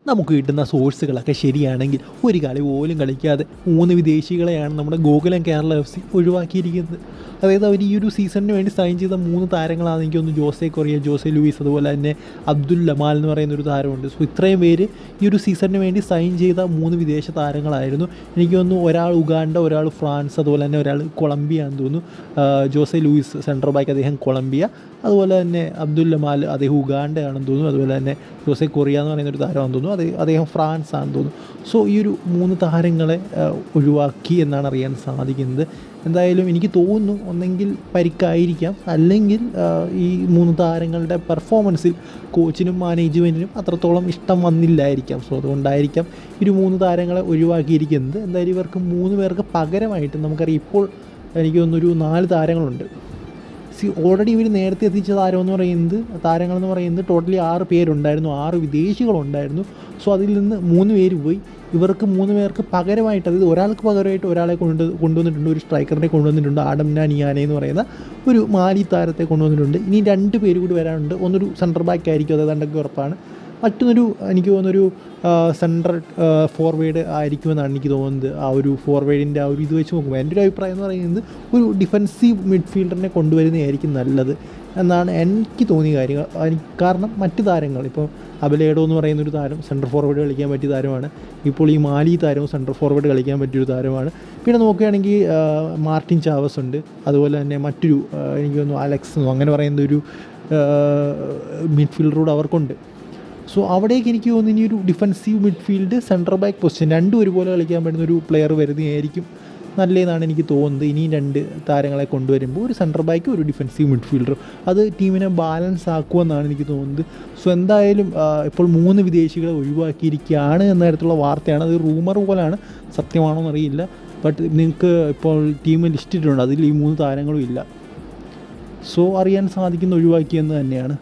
നമുക്ക് കിട്ടുന്ന സോഴ്സുകളൊക്കെ ശരിയാണെങ്കിൽ ഒരു കളി പോലും കളിക്കാതെ 3 വിദേശികളെയാണ് നമ്മുടെ ഗോകുലം കേരള FC ഒഴിവാക്കിയിരിക്കുന്നത്. അതായത് അവർ ഈ ഒരു സീസണിന് വേണ്ടി സൈൻ ചെയ്ത 3 താരങ്ങളാണ്. എനിക്കൊന്ന് ജോസെ കൊറിയ, ജോസെ ലൂയിസ്, അതുപോലെ തന്നെ അബ്ദുൽ ലമാൽ എന്ന് പറയുന്നൊരു താരമുണ്ട്. സോ ഇത്രയും പേര് ഈ ഒരു സീസണിന് വേണ്ടി സൈൻ ചെയ്ത 3 വിദേശ താരങ്ങളായിരുന്നു. എനിക്ക് തോന്നുന്നു ഒരാൾ ഉഗാണ്ട, ഒരാൾ ഫ്രാൻസ്, അതുപോലെ തന്നെ ഒരാൾ കൊളംബിയ എന്ന് തോന്നുന്നു. ജോസെ ലൂയിസ് സെൻട്രൽ ബാക്ക്, അദ്ദേഹം കൊളംബിയ. അതുപോലെ തന്നെ അബ്ദുൽ ലമാൽ അദ്ദേഹം ഉഗാണ്ടയാണെന്ന് തോന്നുന്നു. അതുപോലെ തന്നെ ജോസെ കൊറിയ എന്ന് പറയുന്നൊരു താരമാണെന്ന് തോന്നുന്നു, അദ്ദേഹം ഫ്രാൻസ് ആണെന്ന് തോന്നുന്നു. സോ ഈ ഒരു 3 താരങ്ങളെ ഒഴിവാക്കി എന്നാണ് അറിയാൻ സാധിക്കുന്നത്. എന്തായാലും എനിക്ക് തോന്നുന്നു ഒന്നെങ്കിൽ പരിക്കായിരിക്കാം, അല്ലെങ്കിൽ ഈ 3 താരങ്ങളുടെ പെർഫോമൻസിൽ കോച്ചിനും മാനേജ്മെൻറ്റിനും അത്രത്തോളം ഇഷ്ടം വന്നില്ലായിരിക്കാം. സോ അതുകൊണ്ടായിരിക്കാം ഈ 3 താരങ്ങളെ ഒഴിവാക്കിയിരിക്കുന്നത്. എന്തായാലും ഇവർക്ക് 3 പേർക്ക് പകരമായിട്ട് നമുക്കറിയാം ഇപ്പോൾ എനിക്ക് തോന്നുന്നൊരു 4 താരങ്ങളുണ്ട്. ഓൾറെഡി ഇവർ നേരത്തെ എത്തിച്ച താരങ്ങളെന്ന് പറയുന്നത് ടോട്ടലി 6 പേരുണ്ടായിരുന്നു, 6 വിദേശികളുണ്ടായിരുന്നു. സോ അതിൽ നിന്ന് 3 പേര് പോയി. ഇവർക്ക് 3 പേർക്ക് പകരമായിട്ട്, അതായത് ഒരാൾക്ക് പകരമായിട്ട് ഒരാളെ കൊണ്ടുവന്നിട്ടുണ്ട്, ഒരു സ്ട്രൈക്കറിനെ കൊണ്ടുവന്നിട്ടുണ്ട്, ആഡംന നിയാനെ എന്ന് പറയുന്ന ഒരു മാലി താരത്തെ കൊണ്ടുവന്നിട്ടുണ്ട്. ഇനി 2 പേര് കൂടി വരാനുണ്ട്. ഒന്നൊരു സെൻറ്റർ ബാക്ക് ആയിരിക്കും, അത് രണ്ടൊക്കെ ഉറപ്പാണ്. മറ്റൊന്നൊരു എനിക്ക് തോന്നുന്നൊരു സെൻട്രൽ ഫോർവേഡ് ആയിരിക്കുമെന്നാണ് എനിക്ക് തോന്നുന്നത്. ആ ഒരു ഫോർവേഡിൻ്റെ ആ ഒരു ഇത് വെച്ച് നോക്കുമ്പോൾ എൻ്റെ ഒരു അഭിപ്രായം എന്ന് പറയുന്നത് ഒരു ഡിഫൻസീവ് മിഡ്ഫീൽഡറിനെ കൊണ്ടുവരുന്നതായിരിക്കും നല്ലത് എന്നാണ് എനിക്ക് തോന്നിയ കാര്യങ്ങൾ. കാരണം മറ്റ് താരങ്ങൾ, ഇപ്പോൾ അബലേഡോ എന്ന് പറയുന്നൊരു താരം സെൻട്രൽ ഫോർവേഡ് കളിക്കാൻ പറ്റിയ താരമാണ്. ഇപ്പോൾ ഈ മാലി താരവും സെൻട്രൽ ഫോർവേഡ് കളിക്കാൻ പറ്റിയൊരു താരമാണ്. പിന്നെ നോക്കുകയാണെങ്കിൽ മാർട്ടിൻ ചാവസ് ഉണ്ട്. അതുപോലെ തന്നെ മറ്റൊരു എനിക്ക് തോന്നുന്നു അലക്സ് എന്നോ അങ്ങനെ പറയുന്ന ഒരു മിഡ്ഫീൽഡറോട് അവർക്കുണ്ട്. സോ അവിടേക്ക് എനിക്ക് തോന്നുന്നു ഇനി ഒരു defensive midfield, central back position രണ്ടും ഒരുപോലെ കളിക്കാൻ പറ്റുന്ന ഒരു പ്ലെയർ വരുന്നതായിരിക്കും നല്ലതെന്നാണ് എനിക്ക് തോന്നുന്നത്. ഇനിയും 2 താരങ്ങളെ കൊണ്ടുവരുമ്പോൾ ഒരു സെൻട്രൽ ബാക്കും ഒരു ഡിഫൻസീവ് മിഡ്ഫീൽഡറും, അത് ടീമിനെ ബാലൻസ് ആക്കുമെന്നാണ് എനിക്ക് തോന്നുന്നത്. സോ എന്തായാലും ഇപ്പോൾ 3 വിദേശികളെ ഒഴിവാക്കിയിരിക്കുകയാണ് എന്ന തരത്തിലുള്ള വാർത്തയാണ്. അത് റൂമർ പോലെയാണ്, സത്യമാണോ എന്നറിയില്ല. ബട്ട് നിങ്ങൾക്ക് ഇപ്പോൾ ടീം ലിസ്റ്റ് ഇട്ടിട്ടുണ്ട്, അതിൽ ഈ 3 താരങ്ങളും ഇല്ല. സോ അറിയാൻ സാധിക്കുന്ന ഒഴിവാക്കിയെന്ന് തന്നെയാണ്.